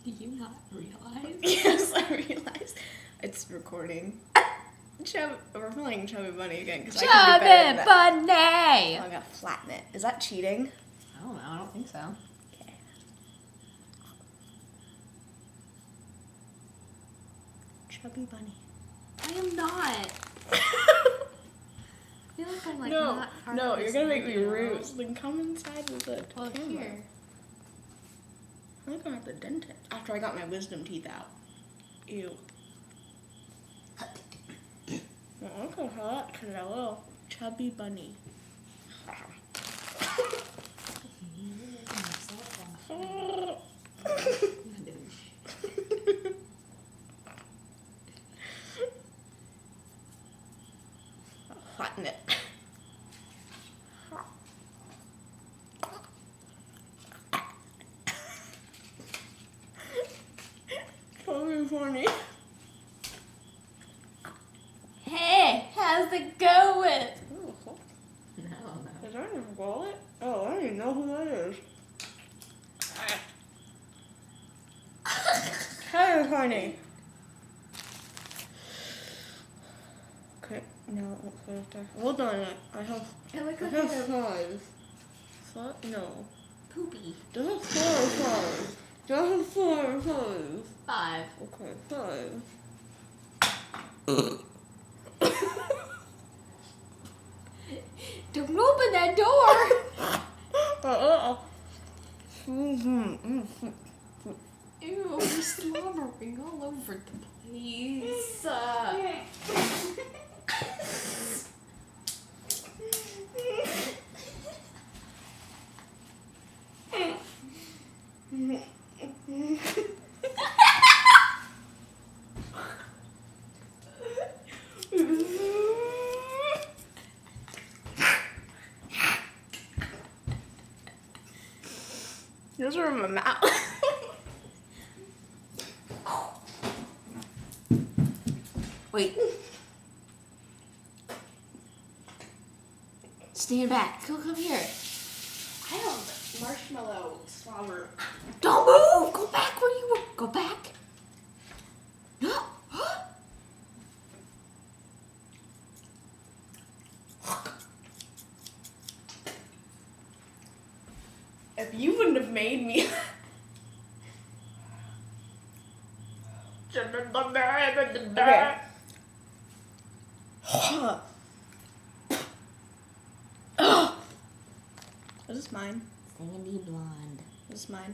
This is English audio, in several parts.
Did you not realize? Yes, I realized. It's recording. We're playing Chubby Bunny again because I can do better than Chubby that. Bunny! Oh, I gotta flatten it. Is that cheating? I don't know. I don't think so. Okay. Chubby Bunny. I am not. I feel like I'm like no, not part no, of you're this gonna make me video. rude. Then come inside with the Well, camera. here. I'm gonna have the dentist after I got my wisdom teeth out. Ew. Well, I'm gonna call that because I will. Chubby Bunny. Flatten it. Chubby Bunny. Hey, how's it going? Oh, No. is that in your wallet? Oh, I don't even know who that is. Chubby Bunny. Okay, no, it won't put it there. Hold on, I have I look I like have a 5. No. poopy. Do I have 4 or 5? Do I have 4 or 5? 5. Okay, 5. Don't open that door! Ew, you're slobbering all over the place. Those are in my mouth. Wait. Stand back. Come here. I have marshmallow slobber. Don't move! Go back where you were. Go back. No. If you wouldn't have made me. Okay. Is this mine? Sandy blonde. Is this mine?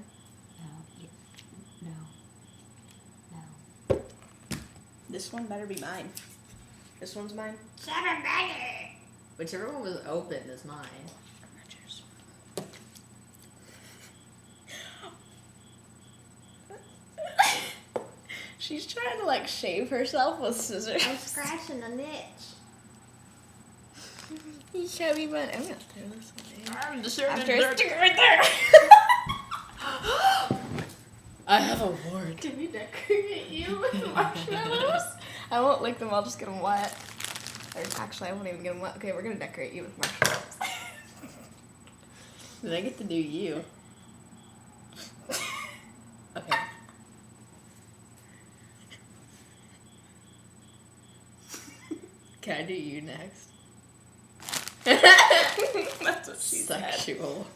No. No. This one better be mine. This one's mine. Whichever one was open is mine. She's trying to like shave herself with scissors. I'm scratching a niche. You chubby bunny. I'm gonna throw this away. I'm just After it's right there. I have a ward. Did we decorate you with marshmallows? I won't lick them. I'll just get them wet. Or actually, I won't even get them wet. Okay, we're gonna decorate you with marshmallows. Did I get to do you? Okay. Can I do you next? That's what she said. Sexual.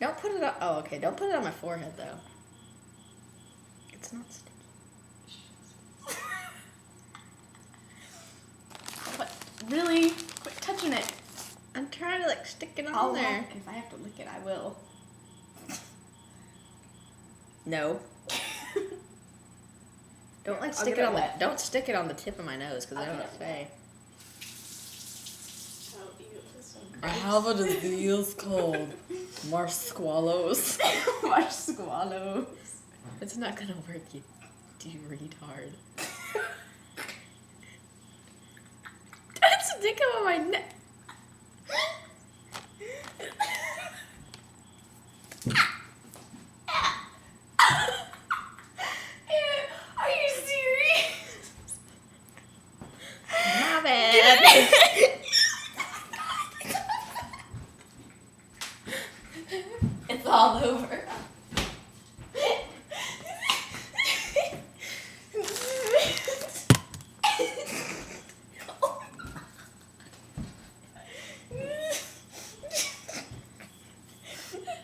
Don't put it on. Oh, okay. Don't put it on my forehead though. It's not sticky. What? Really? Quit touching it. I'm trying to like stick it on I'll there. look. If I have to lick it, I will. No. Don't like I'll stick get it it on wet. Don't stick it on the tip of my nose because I don't Okay. want to say. Oh, ew, this one. I have a disease called Marsquallows. Marshmallows. It's not gonna work, you retard. Don't stick them on my neck. Are you serious? My bad. It's all over.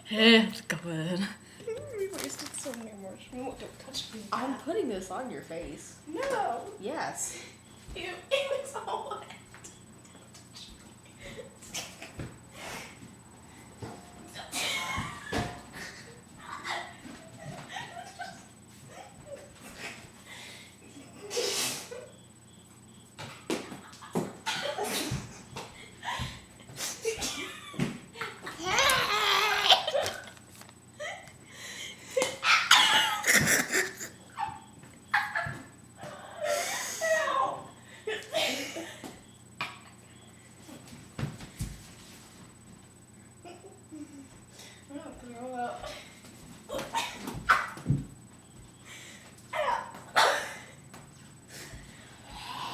It's good. We wasted so many marshmallows. Don't touch me. I'm putting this on your face. No. Yes. Ew, it was all wet.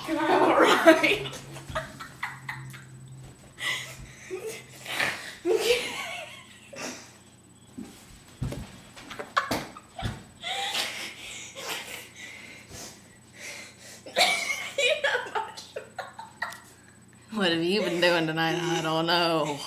Alright. What have you been doing tonight? I don't know.